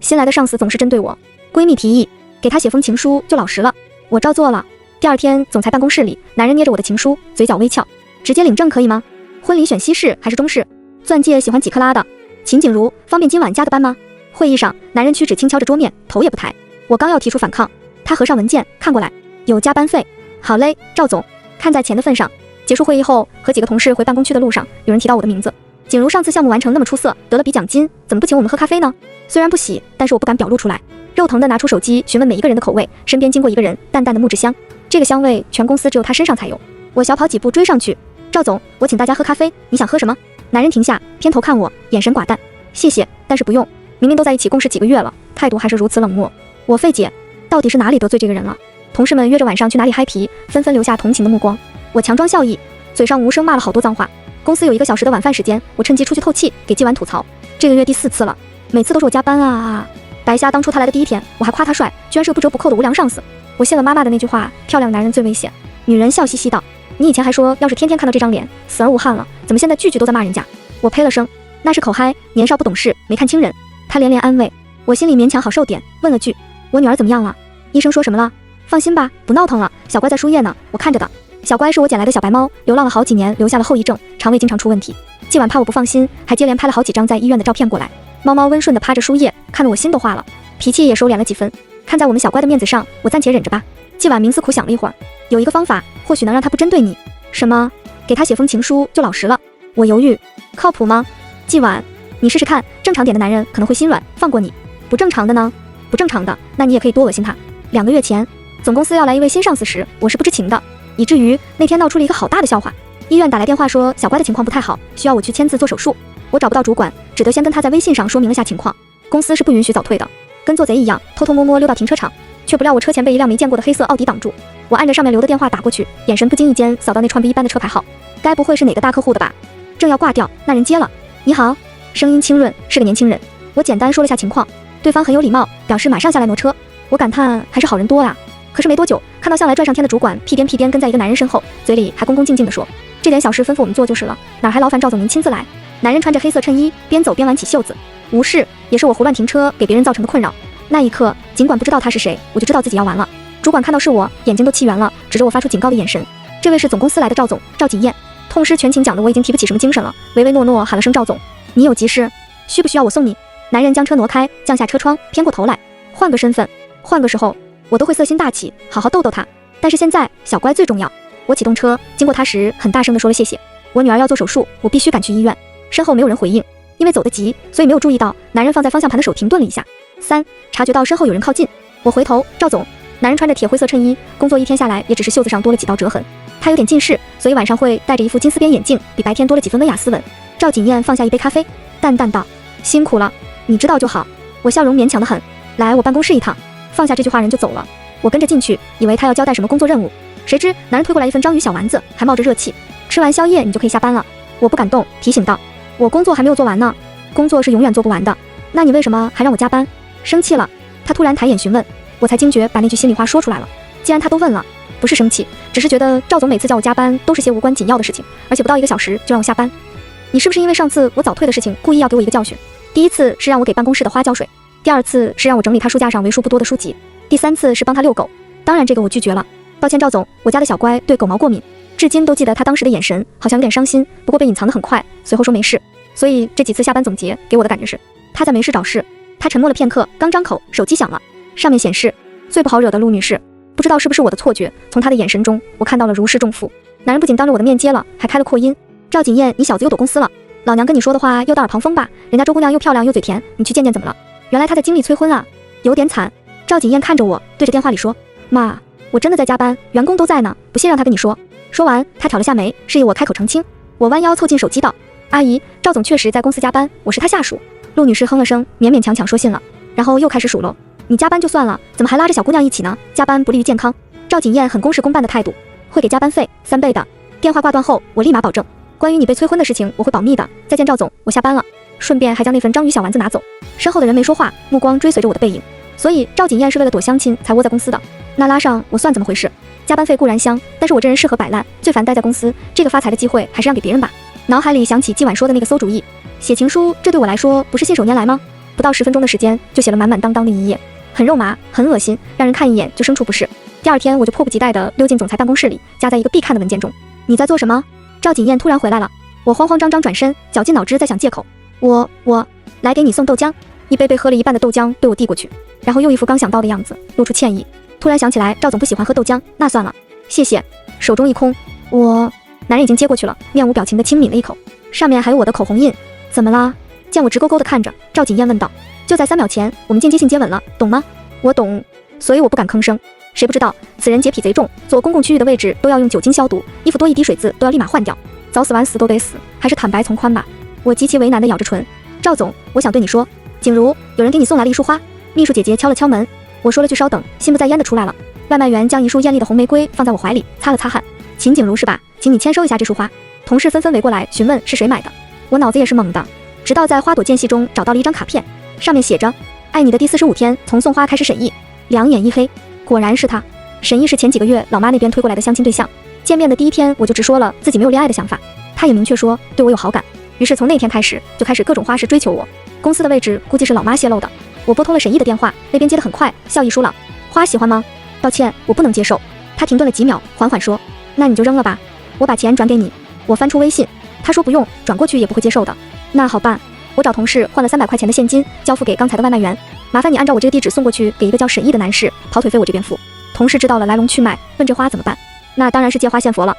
新来的上司总是针对我。闺蜜提议给他写封情书就老实了，我照做了。第二天，总裁办公室里，男人捏着我的情书，嘴角微翘。直接领证可以吗？婚礼选西式还是中式？钻戒喜欢几克拉的？秦景如，方便今晚加个班吗？会议上，男人屈指轻敲着桌面，头也不抬。我刚要提出反抗，他合上文件看过来，有加班费。好嘞，赵总，看在钱的份上。结束会议后，和几个同事回办公区的路上，有人提到我的名字。景如上次项目完成那么出色，得了笔奖金，怎么不请我们喝咖啡呢？虽然不喜，但是我不敢表露出来。肉疼的拿出手机询问每一个人的口味，身边经过一个人，淡淡的木质香，这个香味全公司只有他身上才有。我小跑几步追上去，赵总，我请大家喝咖啡，你想喝什么？男人停下，偏头看我，眼神寡淡。谢谢，但是不用。明明都在一起共事几个月了，态度还是如此冷漠。我费解，到底是哪里得罪这个人了？同事们约着晚上去哪里嗨皮，纷纷留下同情的目光。我强装笑意，嘴上无声骂了好多脏话。公司有1个小时的晚饭时间，我趁机出去透气，给季婉吐槽。这个月第4次了，每次都是我加班啊。白瞎当初他来的第1天，我还夸他帅，居然是个不折不扣的无良上司。我信了妈妈的那句话，漂亮男人最危险。女人笑嘻嘻道，你以前还说要是天天看到这张脸，死而无憾了，怎么现在句句都在骂人家？我呸了声，那是口嗨，年少不懂事，没看清人。他连连安慰，我心里勉强好受点，问了句，我女儿怎么样了？医生说什么了？放心吧，不闹腾了，小乖在输液呢，我看着的。小乖是我捡来的小白猫，流浪了好几年，留下了后遗症，肠胃经常出问题。季婉怕我不放心，还接连拍了好几张在医院的照片过来。猫猫温顺地趴着输液，看得我心都化了，脾气也收敛了几分。看在我们小乖的面子上，我暂且忍着吧。季婉冥思苦想了一会儿，有一个方法，或许能让他不针对你。什么？给他写封情书就老实了。我犹豫，靠谱吗？季婉，你试试看，正常点的男人可能会心软，放过你。不正常的呢？不正常的，那你也可以多恶心他。2个月前，总公司要来一位新上司时，我是不知情的，以至于那天闹出了一个好大的笑话。医院打来电话说小乖的情况不太好，需要我去签字做手术。我找不到主管，只得先跟他在微信上说明了下情况。公司是不允许早退的，跟做贼一样，偷偷摸摸溜到停车场，却不料我车前被一辆没见过的黑色奥迪挡住。我按着上面留的电话打过去，眼神不经意间扫到那串 B 一般的车牌号，该不会是哪个大客户的吧？正要挂掉，那人接了，你好，声音清润，是个年轻人。我简单说了下情况，对方很有礼貌，表示马上下来挪车。我感叹还是好人多呀。可是没多久，看到向来拽上天的主管屁颠屁颠跟在一个男人身后，嘴里还恭恭敬敬地说，这点小事吩咐我们做就是了，哪还劳烦赵总您亲自来。男人穿着黑色衬衣，边走边挽起袖子。无事，也是我胡乱停车给别人造成的困扰。那一刻，尽管不知道他是谁，我就知道自己要完了。主管看到是我，眼睛都气圆了，指着我发出警告的眼神。这位是总公司来的赵总，赵锦燕。痛失全勤讲的我已经提不起什么精神了，唯唯诺诺喊了声赵总。你有急事，需不需要我送你？男人将车挪开，降下车窗，偏过头来。换个身份，换个时候，我都会色心大起，好好逗逗他。但是现在，小乖最重要。我启动车，经过他时，很大声地说了谢谢。我女儿要做手术，我必须赶去医院。身后没有人回应，因为走得急，所以没有注意到男人放在方向盘的手停顿了一下。3，察觉到身后有人靠近，我回头，赵总。男人穿着铁灰色衬衣，工作1天下来也只是袖子上多了几道折痕。他有点近视，所以晚上会戴着一副金丝边眼镜，比白天多了几分温雅斯文。赵锦燕放下一杯咖啡，淡淡道：辛苦了，你知道就好。我笑容勉强得很，来我办公室一趟。放下这句话人就走了，我跟着进去，以为他要交代什么工作任务，谁知男人推过来一份章鱼小丸子，还冒着热气。吃完宵夜你就可以下班了。我不敢动，提醒道：我工作还没有做完呢，工作是永远做不完的。那你为什么还让我加班？生气了？他突然抬眼询问，我才惊觉把那句心里话说出来了。既然他都问了，不是生气，只是觉得赵总每次叫我加班都是些无关紧要的事情，而且不到1个小时就让我下班。你是不是因为上次我早退的事情故意要给我一个教训？第1次是让我给办公室的花浇水，第2次是让我整理他书架上为数不多的书籍，第3次是帮他遛狗。当然这个我拒绝了。抱歉赵总，我家的小乖对狗毛过敏。至今都记得他当时的眼神，好像有点伤心，不过被隐藏得很快，随后说没事。所以这几次下班总结给我的感觉是他在没事找事。他沉默了片刻，刚张口，手机响了，上面显示最不好惹的陆女士。不知道是不是我的错觉，从他的眼神中我看到了如释重负。男人不仅当着我的面接了，还开了扩音：赵锦燕，你小子又躲公司了，老娘跟你说的话又到耳旁风吧，人家周姑娘又漂亮又嘴甜，你去见见怎么了？原来他在经历催婚啊，有点惨。赵锦燕看着我，对着电话里说：妈，我真的在加班，员工都在呢，不信让他跟你说。说完他挑了下眉，示意我开口澄清。我弯腰凑近手机道：阿姨，赵总确实在公司加班，我是他下属。陆女士哼了声，勉勉强强说信了，然后又开始数落：你加班就算了，怎么还拉着小姑娘一起呢？加班不利于健康。赵锦燕很公事公办的态度，会给加班费3倍的。电话挂断后，我立马保证，关于你被催婚的事情我会保密的。再见赵总，我下班了。顺便还将那份章鱼小丸子拿走。身后的人没说话，目光追随着我的背影。所以赵锦燕是为了躲相亲才窝在公司的。那拉上我算怎么回事？加班费固然香，但是我这人适合摆烂，最烦待在公司，这个发财的机会还是让给别人吧。脑海里想起今晚说的那个馊主意，写情书，这对我来说不是信手拈来吗？不到10分钟的时间就写了满满当当的一页，很肉麻，很恶心，让人看一眼就生处不是。第二天我就迫不及待地溜进总裁办公室里，夹在一个必看的文件中。你在做什么？赵锦燕突然回来了，我慌慌张张转身，绞尽脑汁在想借口。我来给你送豆浆。一杯被喝了一半的豆浆对我递过去，然后又一副刚想到的样子，露出歉意。突然想起来赵总不喜欢喝豆浆，那算了，谢谢。手中一空，男人已经接过去了，面无表情地轻抿了一口，上面还有我的口红印。怎么啦？见我直勾勾地看着，赵锦燕问道。就在3秒前，我们间接性接吻了，懂吗？我懂，所以我不敢吭声。谁不知道此人洁癖贼重，坐公共区域的位置都要用酒精消毒，衣服多一滴水渍都要立马换掉，早死晚死都得死，还是坦白从宽吧。我极其为难地咬着唇。赵总，我想对你说。景如，有人给你送来了一束花。秘书姐姐敲了敲门，我说了句稍等，心不在焉地出来了。外卖员将一束艳丽的红玫瑰放在我怀里，擦了擦汗。秦景如是吧？请你签收一下这束花。同事纷纷围过来询问是谁买的，我脑子也是懵的，直到在花朵间隙中找到了一张卡片，上面写着爱你的第45天从送花开始审议。两眼一黑，果然是他。审议是前几个月老妈那边推过来的相亲对象，见面的第一天我就直说了自己没有恋爱的想法，他也明确说对我有好感，于是从那天开始就开始各种花式追求我。公司的位置估计是老妈泄露的，我拨通了审议的电话，那边接得很快，笑意疏朗。花喜欢吗？抱歉，我不能接受。他停顿了几秒，缓缓说，那你就扔了吧，我把钱转给你。我翻出微信，他说不用，转过去也不会接受的。那好办，我找同事换了300块钱的现金，交付给刚才的外卖员。麻烦你按照我这个地址送过去，给一个叫沈毅的男士，跑腿费我这边付。同事知道了来龙去脉，问这花怎么办？那当然是借花献佛了。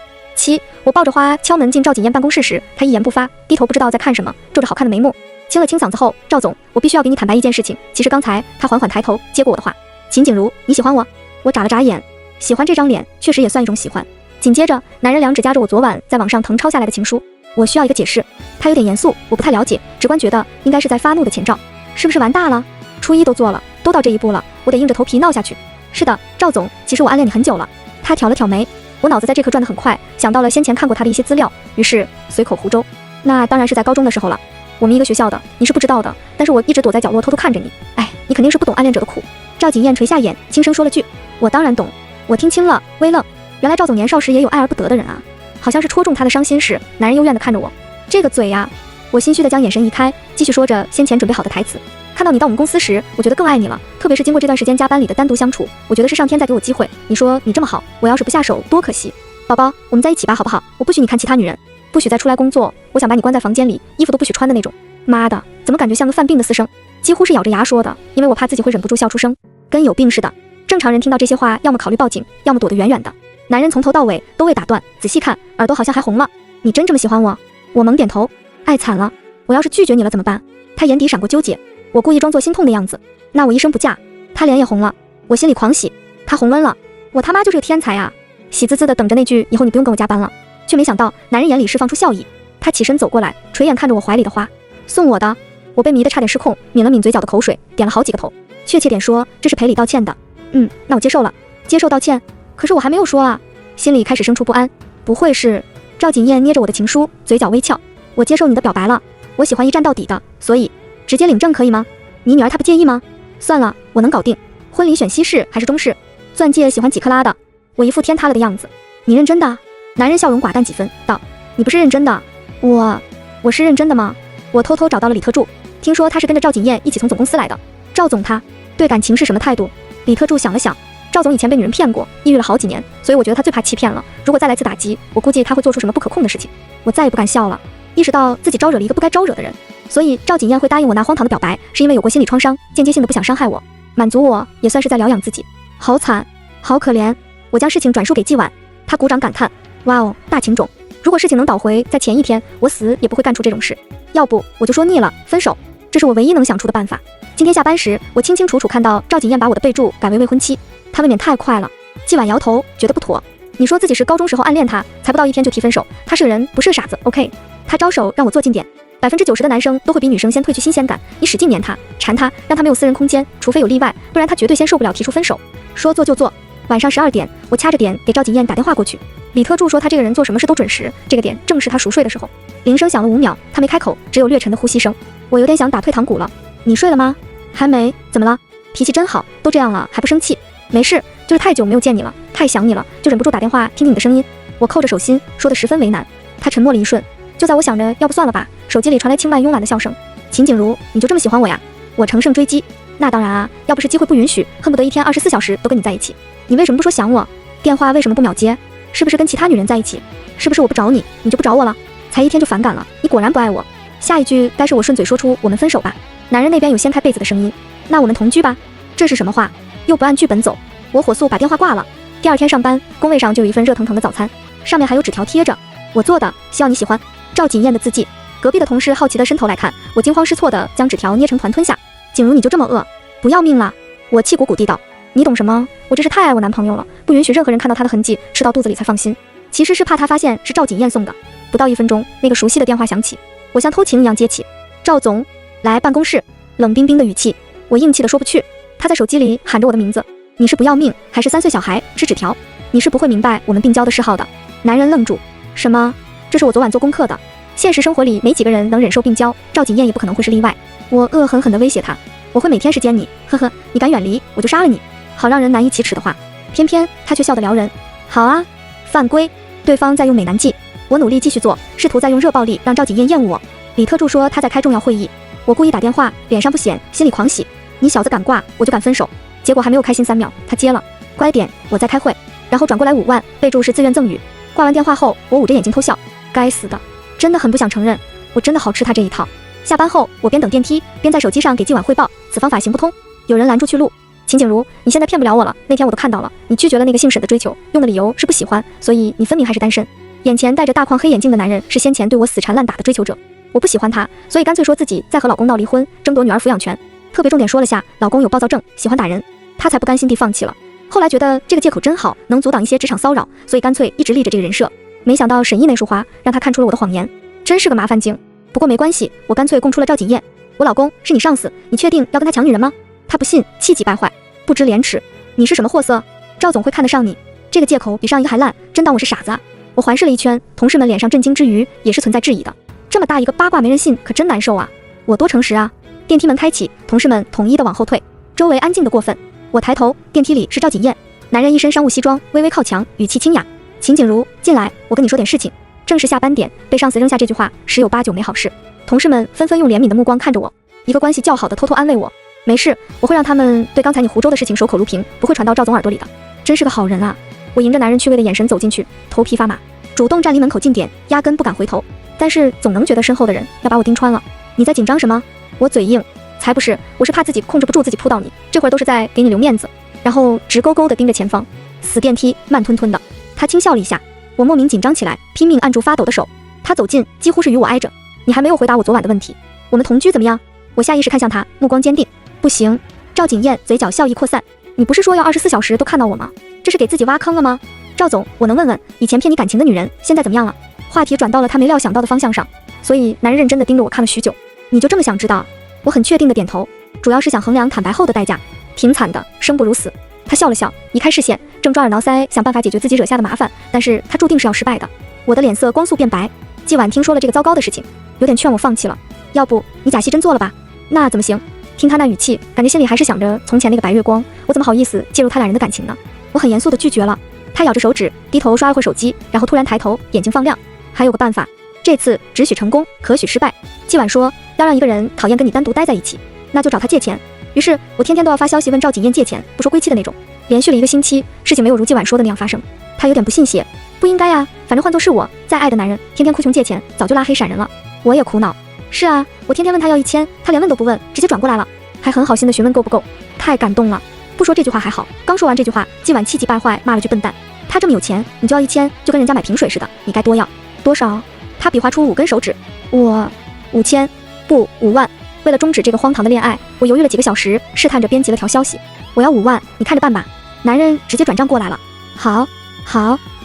我抱着花敲门进赵锦燕办公室时，他一言不发，低头不知道在看什么，皱着好看的眉目。清了清嗓子后，赵总，我必须要给你坦白一件事情。其实刚才他缓缓抬头接过我的话，秦景如，你喜欢我？我眨了眨眼，喜欢这张脸确实也算一种喜欢。紧接着，男人2指夹着我昨晚在网上誊抄下来的情书，我需要一个解释。他有点严肃，我不太了解，直观觉得应该是在发怒的前兆，是不是玩大了？初一都做了，都到这一步了，我得硬着头皮闹下去。是的，赵总，其实我暗恋你很久了。他挑了挑眉，我脑子在这刻转得很快，想到了先前看过他的一些资料，于是随口胡诌。那当然是在高中的时候了，我们一个学校的，你是不知道的，但是我一直躲在角落偷偷看着你。哎，你肯定是不懂暗恋者的苦。赵锦燕垂下眼，轻声说了句，我当然懂。我听清了，微愣，原来赵总年少时也有爱而不得的人啊。好像是戳中他的伤心事，男人幽怨地看着我，这个嘴呀。我心虚地将眼神移开，继续说着先前准备好的台词。看到你到我们公司时，我觉得更爱你了，特别是经过这段时间加班里的单独相处，我觉得是上天在给我机会。你说你这么好，我要是不下手多可惜。宝宝，我们在一起吧，好不好？我不许你看其他女人，不许再出来工作，我想把你关在房间里，衣服都不许穿的那种。妈的，怎么感觉像个犯病的私生？几乎是咬着牙说的，因为我怕自己会忍不住笑出声，跟有病似的。正常人听到这些话，要么考虑报警，要么躲得远远的。男人从头到尾都未打断，仔细看，耳朵好像还红了。你真这么喜欢我？我猛点头。爱惨了，我要是拒绝你了怎么办？他眼底闪过纠结，我故意装作心痛的样子。那我一声不嫁。他脸也红了，我心里狂喜。他红温了，我他妈就是个天才啊！喜滋滋的等着那句以后你不用跟我加班了，却没想到男人眼里释放出笑意。他起身走过来，垂眼看着我怀里的花，送我的。我被迷得差点失控，抿了抿嘴角的口水，点了好几个头。确切点说，这是赔礼道歉的。那我接受了，接受道歉。可是我还没有说啊，心里开始生出不安。不会是？赵锦燕捏着我的情书，嘴角微翘。我接受你的表白了，我喜欢一站到底的，所以直接领证可以吗？你女儿她不介意吗？算了，我能搞定。婚礼选西式还是中式？钻戒喜欢几克拉的？我一副天塌了的样子。你认真的？男人笑容寡淡几分，道：你不是认真的？我是认真的吗？我偷偷找到了李特助，听说他是跟着赵锦燕一起从总公司来的。赵总他对感情是什么态度？李特助想了想，赵总以前被女人骗过，抑郁了好几年，所以我觉得他最怕欺骗了。如果再来次打击，我估计他会做出什么不可控的事情。我再也不敢笑了，意识到自己招惹了一个不该招惹的人。所以赵锦燕会答应我那荒唐的表白，是因为有过心理创伤，间接性的不想伤害我，满足我，也算是在疗养自己。好惨，好可怜。我将事情转述给季婉，他鼓掌感叹：哇哦，大情种！如果事情能倒回在前一天，我死也不会干出这种事。要不我就说腻了，分手，这是我唯一能想出的办法。今天下班时，我清清楚楚看到赵锦燕把我的备注改为未婚妻，她未免太快了。季婉摇头，觉得不妥。你说自己是高中时候暗恋他，才不到1天就提分手，他是个人，不是个傻子。OK， 他招手让我坐近点。90%的男生都会比女生先褪去新鲜感，你使劲黏他，缠他，让他没有私人空间，除非有例外，不然他绝对先受不了提出分手。说做就做。晚上12点，我掐着点给赵锦燕打电话过去。李特助说他这个人做什么事都准时，这个点正是他熟睡的时候。铃声响了5秒，他没开口，只有略沉的呼吸声。我有点想打退堂鼓了。你睡了吗？还没。怎么了？脾气真好，都这样了还不生气？没事，就是太久没有见你了，太想你了，就忍不住打电话听听你的声音。我扣着手心，说得十分为难。他沉默了一瞬，就在我想着要不算了吧，手机里传来轻慢慵懒的笑声。秦景如，你就这么喜欢我呀？我乘胜追击，那当然啊，要不是机会不允许，恨不得一天24小时都跟你在一起。你为什么不说想我？电话为什么不秒接？是不是跟其他女人在一起？是不是我不找你，你就不找我了？才一天就反感了，你果然不爱我。下一句该是我顺嘴说出我们分手吧。男人那边有掀开被子的声音，那我们同居吧？这是什么话？又不按剧本走。我火速把电话挂了。第二天上班，工位上就有一份热腾腾的早餐，上面还有纸条贴着，我做的，希望你喜欢。赵锦燕的字迹。隔壁的同事好奇地伸头来看，我惊慌失措地将纸条捏成团吞下。景如你就这么饿，不要命了？我气鼓鼓地道，你懂什么？我真是太爱我男朋友了，不允许任何人看到他的痕迹，吃到肚子里才放心。其实是怕他发现是赵锦燕送的。不到1分钟，那个熟悉的电话响起，我像偷情一样接起。赵总，来办公室。冷冰冰的语气，我硬气地说不去。他在手机里喊着我的名字，你是不要命还是3岁小孩吃纸条？你是不会明白我们病娇的嗜好的。男人愣住，什么？这是我昨晚做功课的。现实生活里没几个人能忍受病娇，赵锦燕也不可能会是例外。我恶狠狠地威胁他，我会每天时间你，呵呵，你敢远离我就杀了你。好让人难以启齿的话，偏偏他却笑得撩人。好啊，犯规。对方在用美男计，我努力继续做，试图在用热暴力让赵锦燕厌恶我。李特助说他在开重要会议，我故意打电话，脸上不显，心里狂喜。你小子敢挂，我就敢分手。结果还没有开心3秒，他接了，乖点，我在开会。然后转过来5万，备注是自愿赠与。挂完电话后，我捂着眼睛偷笑，该死的，真的很不想承认，我真的好吃他这一套。下班后，我边等电梯边在手机上给今晚汇报，此方法行不通。有人拦住去录。秦景如，你现在骗不了我了，那天我都看到了，你拒绝了那个姓沈的追求，用的理由是不喜欢，所以你分明还是单身。眼前戴着大框黑眼镜的男人是先前对我死缠烂打的追求者，我不喜欢他，所以干脆说自己在和老公闹离婚，争夺女儿抚养权。特别重点说了下，老公有暴躁症，喜欢打人，他才不甘心地放弃了。后来觉得这个借口真好，能阻挡一些职场骚扰，所以干脆一直立着这个人设。没想到沈毅那束花让他看出了我的谎言，真是个麻烦精。不过没关系，我干脆供出了赵锦燕。我老公是你上司，你确定要跟他抢女人吗？他不信，气急败坏，不知廉耻。你是什么货色？赵总会看得上你？这个借口比上一个还烂，真当我是傻子啊？我环视了一圈，同事们脸上震惊之余也是存在质疑的。这么大一个八卦没人信，可真难受啊！我多诚实啊！电梯门开启，同事们统一的往后退，周围安静的过分。我抬头，电梯里是赵锦燕，男人一身商务西装，微微靠墙，语气清雅。秦景如，进来，我跟你说点事情。正是下班点，被上司扔下这句话，10有8九没好事。同事们纷纷用怜悯的目光看着我，一个关系较好的偷偷安慰我，没事，我会让他们对刚才你湖州的事情守口如瓶，不会传到赵总耳朵里的。真是个好人啊！我迎着男人趣味的眼神走进去，头皮发麻，主动站离门口近点，压根不敢回头，但是总能觉得身后的人要把我盯穿了。你在紧张什么？我嘴硬，才不是，我是怕自己控制不住自己扑到你，这会儿都是在给你留面子。然后直勾勾地盯着前方，死电梯，慢吞吞的。他轻笑了一下，我莫名紧张起来，拼命按住发抖的手。他走近，几乎是与我挨着。你还没有回答我昨晚的问题，我们同居怎么样？我下意识看向他，目光坚定。不行。赵锦燕嘴角笑意扩散，你不是说要24小时都看到我吗？这是给自己挖坑了吗？赵总，我能问问以前骗你感情的女人现在怎么样了？话题转到了他没料想到的方向上，所以男人认真地盯着我看了许久。你就这么想知道？我很确定地点头，主要是想衡量坦白后的代价。挺惨的，生不如死。他笑了笑，移开视线，正抓耳挠腮想办法解决自己惹下的麻烦，但是他注定是要失败的。我的脸色光速变白。季晚听说了这个糟糕的事情，有点劝我放弃了。要不你假戏真做了吧？那怎么行？听他那语气，感觉心里还是想着从前那个白月光，我怎么好意思介入他俩人的感情呢？我很严肃地拒绝了。他咬着手指，低头刷了会手机，然后突然抬头，眼睛放亮。还有个办法，这次只许成功，可许失败。季晚说要让一个人讨厌跟你单独待在一起，那就找他借钱。于是我天天都要发消息问赵锦燕借钱，不说归期的那种。连续了1个星期，事情没有如季晚说的那样发生。他有点不信邪，不应该啊，反正换作是我，再爱的男人，天天哭穷借钱，早就拉黑闪人了。我也苦恼。是啊，我天天问他要1000，他连问都不问，直接转过来了，还很好心的询问够不够。太感动了。不说这句话还好，刚说完这句话，季晚气急败坏骂了句笨蛋。他这么有钱，你就要1000，就跟人家买瓶水似的，你该多要多少？他比划出5根手指。我5000，不5万。为了终止这个荒唐的恋爱，我犹豫了几个小时，试探着编辑了条消息。我要5万，你看着办吧。男人直接转账过来了。好，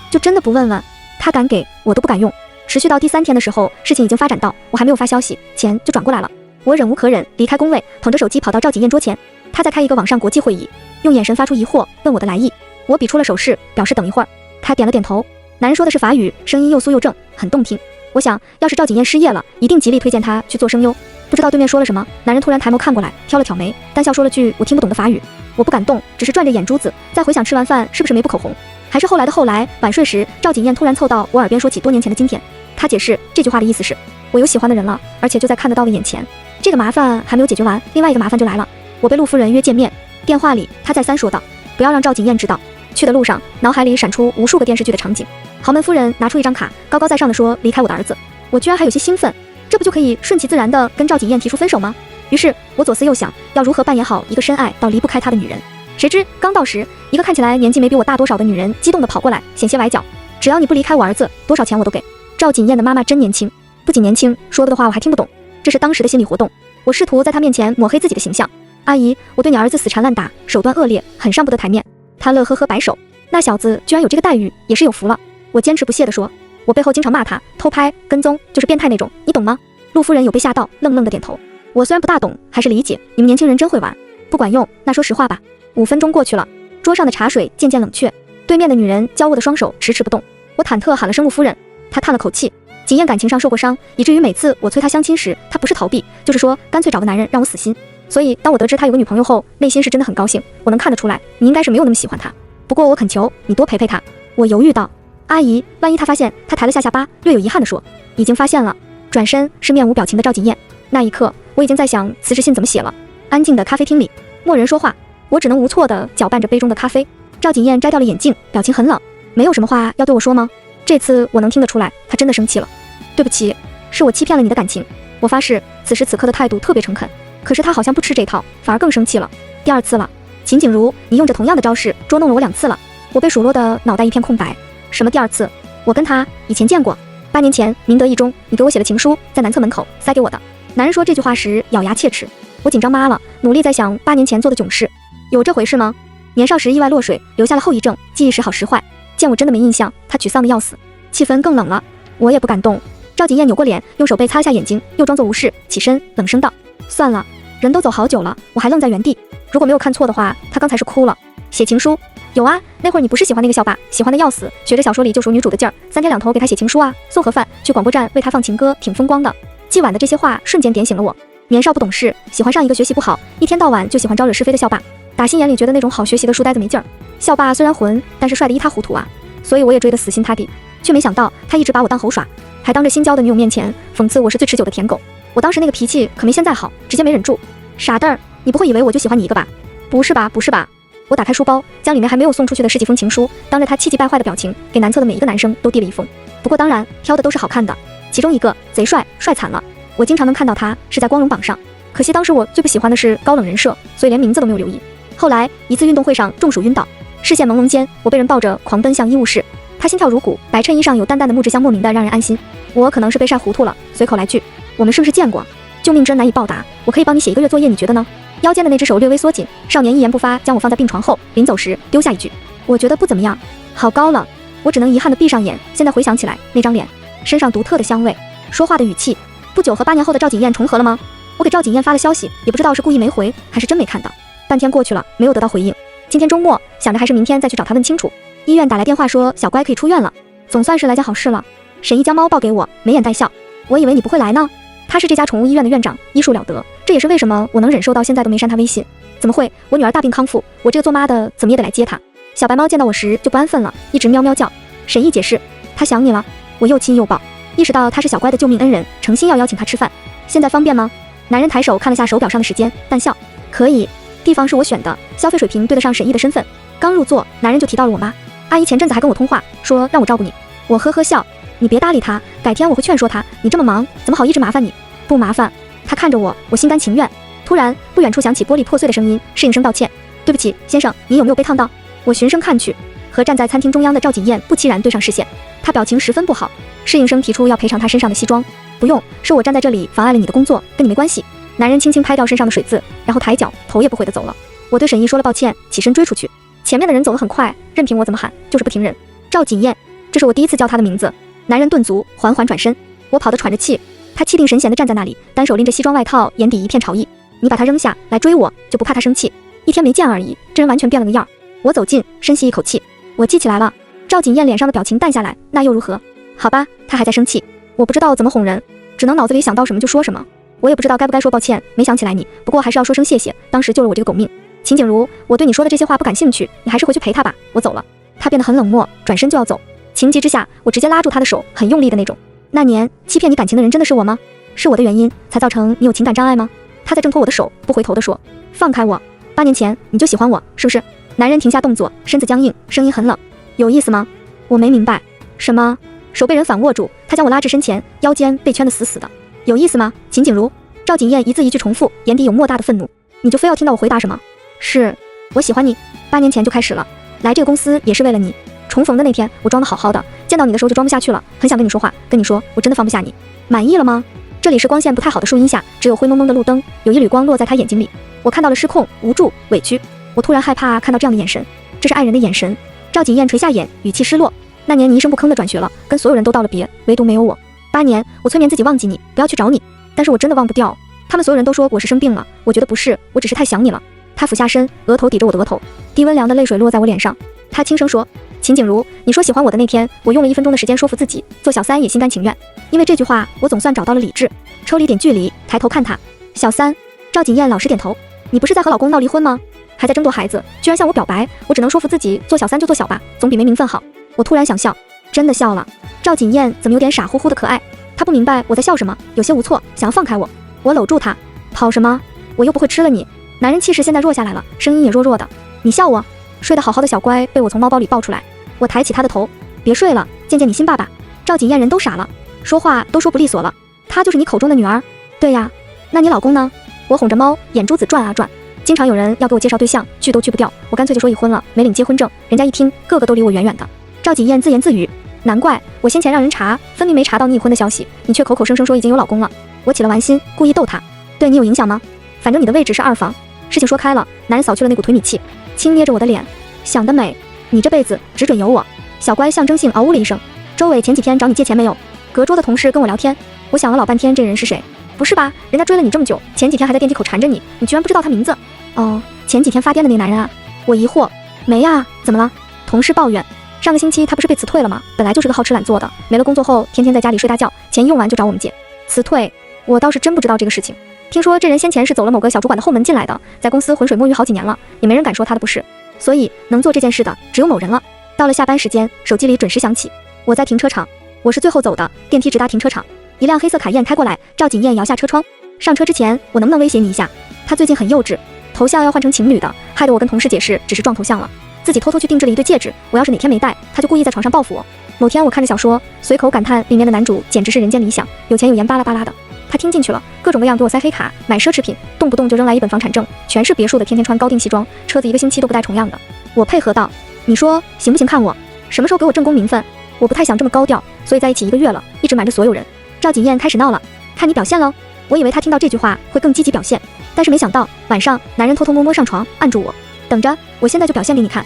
就真的不问问？他敢给我都不敢用。持续到第3天的时候，事情已经发展到我还没有发消息，钱就转过来了。我忍无可忍，离开工位，捧着手机跑到赵锦燕桌前。他在开一个网上国际会议，用眼神发出疑惑，问我的来意。我比出了手势，表示等一会儿。他点了点头。男人说的是法语，声音又酥又正，很动听。我想，要是赵锦燕失业了，一定极力推荐他去做声优。不知道对面说了什么，男人突然抬眸看过来，挑了挑眉，单笑说了句我听不懂的法语。我不敢动，只是转着眼珠子，再回想吃完饭是不是没补口红，还是后来的后来，晚睡时赵锦燕突然凑到我耳边说起多年前的今天。他解释这句话的意思是，我有喜欢的人了，而且就在看得到的眼前。这个麻烦还没有解决完，另外一个麻烦就来了。我被陆夫人约见面，电话里她再三说道，不要让赵锦燕知道。去的路上，脑海里闪出无数个电视剧的场景。豪门夫人拿出一张卡，高高在上的说离开我的儿子。我居然还有些兴奋，这不就可以顺其自然的跟赵锦燕提出分手吗？于是我左思右想，要如何扮演好一个深爱到离不开他的女人。谁知刚到时，一个看起来年纪没比我大多少的女人激动地跑过来，险些崴脚。只要你不离开我儿子，多少钱我都给。赵锦燕的妈妈真年轻，不仅年轻，说的话我还听不懂。这是当时的心理活动。我试图在她面前抹黑自己的形象。阿姨，我对你儿子死缠烂打，手段恶劣，很上不得台面。她乐呵呵摆手，那小子居然有这个待遇，也是有福了。我坚持不懈地说，我背后经常骂他偷拍跟踪，就是变态那种，你懂吗？陆夫人有被吓到，愣愣的点头。我虽然不大懂，还是理解，你们年轻人真会玩。不管用，那说实话吧。5分钟过去了，桌上的茶水渐渐冷却，对面的女人交握的双手迟迟不动。我忐忑喊了声陆夫人，她叹了口气，锦燕感情上受过伤，以至于每次我催她相亲时，她不是逃避，就是说干脆找个男人让我死心。所以当我得知她有个女朋友后，内心是真的很高兴。我能看得出来，你应该是没有那么喜欢她。不过我恳求你多陪陪她。我犹豫道，阿姨，万一她发现？她抬了下下巴，略有遗憾地说，已经发现了。转身是面无表情的赵锦燕。那一刻，我已经在想辞职信怎么写了。安静的咖啡厅里，默人说话，我只能无措地搅拌着杯中的咖啡。赵锦燕摘掉了眼镜，表情很冷。没有什么话要对我说吗？这次我能听得出来，她真的生气了。对不起，是我欺骗了你的感情。我发誓，此时此刻的态度特别诚恳。可是她好像不吃这套，反而更生气了。第2次了，秦景如，你用着同样的招式捉弄了我2次了。我被数落的脑袋一片空白。什么第2次？我跟他以前见过，8年前明德一中，你给我写了情书，在男厕门口塞给我的。男人说这句话时咬牙切齿，我紧张麻了，努力在想8年前做的囧事。有这回事吗？年少时意外落水，留下了后遗症，记忆时好时坏。见我真的没印象，他沮丧的要死。气氛更冷了，我也不敢动。赵锦燕扭过脸，用手背擦了下眼睛，又装作无事，起身冷声道，算了。人都走好久了，我还愣在原地。如果没有看错的话，他刚才是哭了。写情书？有啊，那会儿你不是喜欢那个校霸，喜欢的要死，学着小说里救赎女主的劲儿，3天2头给他写情书啊，送盒饭，去广播站为他放情歌，挺风光的。季晚的这些话瞬间点醒了我。年少不懂事，喜欢上一个学习不好，一天到晚就喜欢招惹是非的校霸，打心眼里觉得那种好学习的书呆子没劲儿。校霸虽然混，但是帅得一塌糊涂啊，所以我也追得死心塌地，却没想到他一直把我当猴耍，还当着新交的女友面前讽刺我是最持久的舔狗。我当时那个脾气可没现在好，直接没忍住。傻蛋儿，你不会以为我就喜欢你一个吧？不是吧，不是吧？我打开书包，将里面还没有送出去的10几封情书，当着他气急败坏的表情，给男厕的每一个男生都递了一封。不过当然，挑的都是好看的，其中一个贼帅，帅惨了。我经常能看到他是在光荣榜上，可惜当时我最不喜欢的是高冷人设，所以连名字都没有留意。后来一次运动会上中暑晕倒，视线朦胧间，我被人抱着狂奔向医务室。他心跳如鼓，白衬衣上有淡淡的木质香，莫名的让人安心。我可能是被晒糊涂了，随口来句：“我们是不是见过？救命之恩难以报答，我可以帮你写1个月作业，你觉得呢？”腰间的那只手略微缩紧，少年一言不发将我放在病床后，临走时丢下一句：“我觉得不怎么样。”好高冷，我只能遗憾地闭上眼。现在回想起来，那张脸，身上独特的香味，说话的语气，不久和8年后的赵锦燕重合了吗？我给赵锦燕发了消息，也不知道是故意没回，还是真没看到。半天过去了，没有得到回应。今天周末，想着还是明天再去找他问清楚。医院打来电话说小乖可以出院了，总算是来件好事了。沈毅将猫抱给我，眉眼带笑。我以为你不会来呢。他是这家宠物医院的院长，医术了得，这也是为什么我能忍受到现在都没删他微信。怎么会？我女儿大病康复，我这个做妈的怎么也得来接她。小白猫见到我时就不安分了，一直喵喵叫。沈毅解释，他想你了。我又亲又抱，意识到他是小乖的救命恩人，诚心要邀请他吃饭。现在方便吗？男人抬手看了下手表上的时间，淡笑，可以。地方是我选的，消费水平对得上沈毅的身份。刚入座，男人就提到了我妈。阿姨前阵子还跟我通话，说让我照顾你。我呵呵笑，你别搭理他，改天我会劝说他。你这么忙，怎么好一直麻烦你？不麻烦。他看着我，我心甘情愿。突然，不远处响起玻璃破碎的声音，适应声道歉，对不起，先生，您有没有被烫到？我循声看去，和站在餐厅中央的赵锦燕不期然对上视线，她表情十分不好。适应声提出要赔偿她身上的西装，不用，是我站在这里妨碍了你的工作，跟你没关系。男人轻轻拍掉身上的水渍，然后抬脚，头也不回地走了。我对沈毅说了抱歉，起身追出去。前面的人走得很快，任凭我怎么喊，就是不停忍。赵锦燕，这是我第一次叫她的名字。男人顿足，缓缓转身，我跑得喘着气。他气定神闲地站在那里，单手拎着西装外套，眼底一片潮意。你把他扔下来追我，就不怕他生气？一天没见而已，这人完全变了个样。我走近，深吸一口气，我记起来了。赵锦燕脸上的表情淡下来，那又如何？好吧，他还在生气，我不知道怎么哄人，只能脑子里想到什么就说什么。我也不知道该不该说抱歉，没想起来你，不过还是要说声谢谢，当时救了我这个狗命。秦景如，我对你说的这些话不感兴趣，你还是回去陪他吧，我走了。他变得很冷漠，转身就要走。情急之下，我直接拉住他的手，很用力的那种。那年欺骗你感情的人真的是我吗？是我的原因才造成你有情感障碍吗？他在挣脱我的手，不回头地说：“放开我！8年前你就喜欢我，是不是？”男人停下动作，身子僵硬，声音很冷：“有意思吗？”我没明白。什么？手被人反握住，他将我拉至身前，腰间被圈得死死的。有意思吗？秦景如。赵锦燕一字一句重复，眼底有莫大的愤怒。你就非要听到我回答什么？是，我喜欢你，8年前就开始了。来这个公司也是为了你。重逢的那天，我装得好好的，见到你的时候就装不下去了，很想跟你说话，跟你说我真的放不下你。满意了吗？这里是光线不太好的树荫下，只有灰蒙蒙的路灯，有一缕光落在他眼睛里。我看到了失控、无助、委屈。我突然害怕看到这样的眼神，这是爱人的眼神。赵锦燕垂下眼，语气失落。那年你一声不吭的转学了，跟所有人都道了别，唯独没有我。8年，我催眠自己忘记你，不要去找你，但是我真的忘不掉。他们所有人都说我是生病了，我觉得不是，我只是太想你了。他俯下身，额头抵着我的额头，低温凉的泪水落在我脸上。他轻声说：“秦景如，你说喜欢我的那天，我用了1分钟的时间说服自己，做小三也心甘情愿。因为这句话，我总算找到了理智，抽离点距离，抬头看他。小三。”赵锦燕老实点头。你不是在和老公闹离婚吗？还在争夺孩子，居然向我表白，我只能说服自己，做小三就做小吧，总比没名分好。我突然想笑，真的笑了。赵锦燕怎么有点傻乎乎的可爱？她不明白我在笑什么，有些无措，想要放开我。我搂住她，跑什么？我又不会吃了你。男人气势现在弱下来了，声音也弱弱的。你笑我？睡得好好的小乖被我从猫包里抱出来。我抬起他的头，别睡了，见见你新爸爸。赵锦燕人都傻了，说话都说不利索了。她就是你口中的女儿？对呀。那你老公呢？我哄着猫，眼珠子转啊转。经常有人要给我介绍对象，拒都拒不掉，我干脆就说已婚了，没领结婚证。人家一听，个个都离我远远的。赵锦燕自言自语，难怪我先前让人查，分明没查到你已婚的消息，你却口口声声说已经有老公了。我起了玩心，故意逗他。对你有影响吗？反正你的位置是2房。事情说开了，男人扫去了那股颓米气，轻捏着我的脸，想得美，你这辈子只准有我。小乖象征性嗷呜了一声。周伟前几天找你借钱没有？隔桌的同事跟我聊天，我想了老半天，这人是谁？不是吧，人家追了你这么久，前几天还在电梯口缠着你，你居然不知道他名字？哦，前几天发癫的那个男人啊。我疑惑，没啊，怎么了？同事抱怨，上个星期他不是被辞退了吗？本来就是个好吃懒做的，没了工作后天天在家里睡大觉，钱用完就找我们借。辞退？我倒是真不知道这个事情。听说这人先前是走了某个小主管的后门进来的，在公司浑水摸鱼好几年了，也没人敢说他的不是，所以能做这件事的只有某人了。到了下班时间，手机里准时响起，我在停车场，我是最后走的，电梯直达停车场。一辆黑色凯宴开过来，赵锦燕摇下车窗。上车之前，我能不能威胁你一下？他最近很幼稚，头像要换成情侣的，害得我跟同事解释只是撞头像了，自己偷偷去定制了一对戒指。我要是哪天没戴，他就故意在床上报复我。某天我看着小说，随口感叹里面的男主简直是人间理想，有钱有颜巴拉巴拉的。他听进去了，各种各样给我塞黑卡，买奢侈品，动不动就扔来一本房产证，全是别墅的，天天穿高定西装，车子1个星期都不带重样的。我配合道：“你说行不行？看我什么时候给我正宫名分？我不太想这么高调，所以在一起1个月了，一直瞒着所有人。”赵锦燕开始闹了，看你表现喽。我以为他听到这句话会更积极表现，但是没想到晚上男人偷偷摸摸上床按住我，等着，我现在就表现给你看。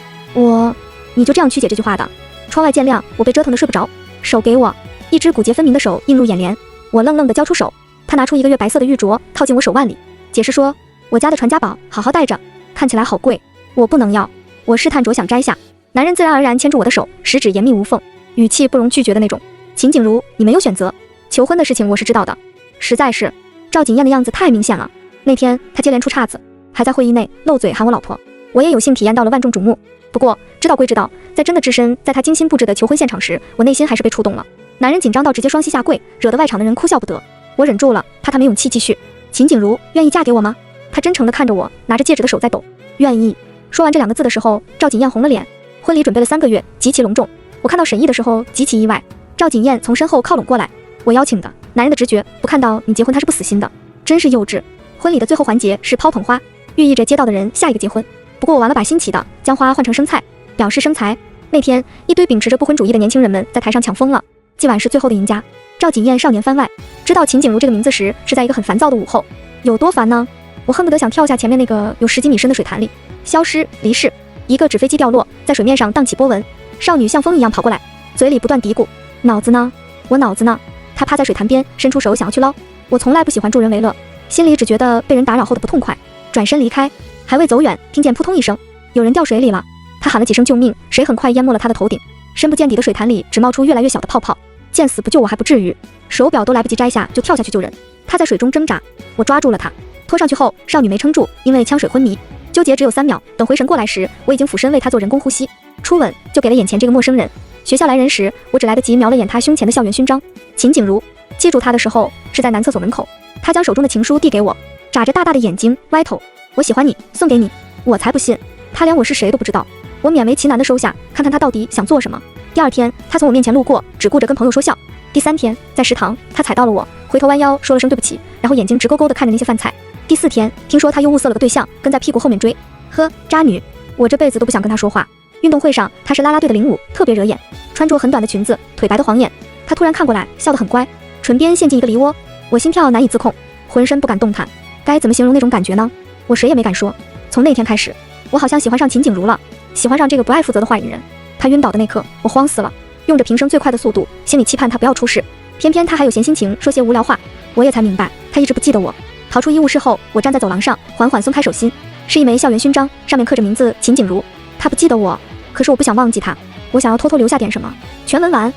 你就这样曲解这句话的？窗外渐亮，我被折腾得睡不着。手给我，一只骨节分明的手映入眼帘，我愣愣地交出手。他拿出1个月白色的玉镯套进我手腕里，解释说我家的传家宝，好好带着，看起来好贵，我不能要。我试探着想摘下，男人自然而然牵住我的手，食指严密无缝，语气不容拒绝的那种。秦景如，你没有选择，求婚的事情我是知道的。实在是，赵锦燕的样子太明显了。那天她接连出岔子，还在会议内漏嘴喊我老婆，我也有幸体验到了万众瞩目。不过知道归知道，在真的置身在他精心布置的求婚现场时，我内心还是被触动了。男人紧张到直接双膝下跪，惹得外场的人哭笑不得。我忍住了，怕他没勇气继续。秦景如，愿意嫁给我吗？他真诚地看着我，拿着戒指的手在抖。愿意。说完这2个字的时候，赵锦燕红了脸。婚礼准备了3个月，极其隆重。我看到沈毅的时候极其意外。赵锦燕从身后靠拢过来，我邀请的。男人的直觉不看到你结婚他是不死心的，真是幼稚。婚礼的最后环节是抛捧花，寓意着接到的人下一个结婚。不过我玩了把新奇的，将花换成生菜，表示生财。那天一堆秉持着不婚主义的年轻人们在台上抢疯了。今晚是最后的赢家，赵锦燕少年番外。知道秦景如这个名字时，是在一个很烦躁的午后。有多烦呢？我恨不得想跳下前面那个有10几米深的水潭里，消失离世。一个纸飞机掉落，在水面上荡起波纹。少女像风一样跑过来，嘴里不断嘀咕：脑子呢？我脑子呢？她趴在水潭边，伸出手想要去捞。我从来不喜欢助人为乐，心里只觉得被人打扰后的不痛快，转身离开。还未走远，听见扑通一声，有人掉水里了。他喊了几声救命，水很快淹没了他的头顶。深不见底的水潭里只冒出越来越小的泡泡。见死不救我还不至于，手表都来不及摘下就跳下去救人。他在水中挣扎，我抓住了他，拖上去后，少女没撑住，因为呛水昏迷。纠结只有3秒，等回神过来时，我已经俯身为他做人工呼吸。初吻就给了眼前这个陌生人。学校来人时，我只来得及瞄了眼他胸前的校园勋章。秦景如。记住他的时候是在男厕所门口，他将手中的情书递给我。眨着大大的眼睛，歪头。我喜欢你，送给你。我才不信，他连我是谁都不知道。我勉为其难地收下，看看他到底想做什么。第二天，他从我面前路过，只顾着跟朋友说笑。第三天，在食堂，他踩到了我，回头弯腰说了声对不起，然后眼睛直勾勾地看着那些饭菜。第四天，听说他又物色了个对象，跟在屁股后面追。呵，渣女，我这辈子都不想跟他说话。运动会上，他是啦啦队的领舞，特别惹眼，穿着很短的裙子，腿白的晃眼。他突然看过来，笑得很乖，唇边陷进一个梨窝。我心跳难以自控，浑身不敢动弹。该怎么形容那种感觉呢？我谁也没敢说。从那天开始，我好像喜欢上秦景如了，喜欢上这个不爱负责的坏女人。他晕倒的那刻，我慌死了，用着平生最快的速度，心里期盼他不要出事。偏偏他还有闲心情说些无聊话，我也才明白，他一直不记得我。逃出医务室后，我站在走廊上，缓缓松开手心，是一枚校园勋章，上面刻着名字秦景如。他不记得我，可是我不想忘记他，我想要偷偷留下点什么。全文完。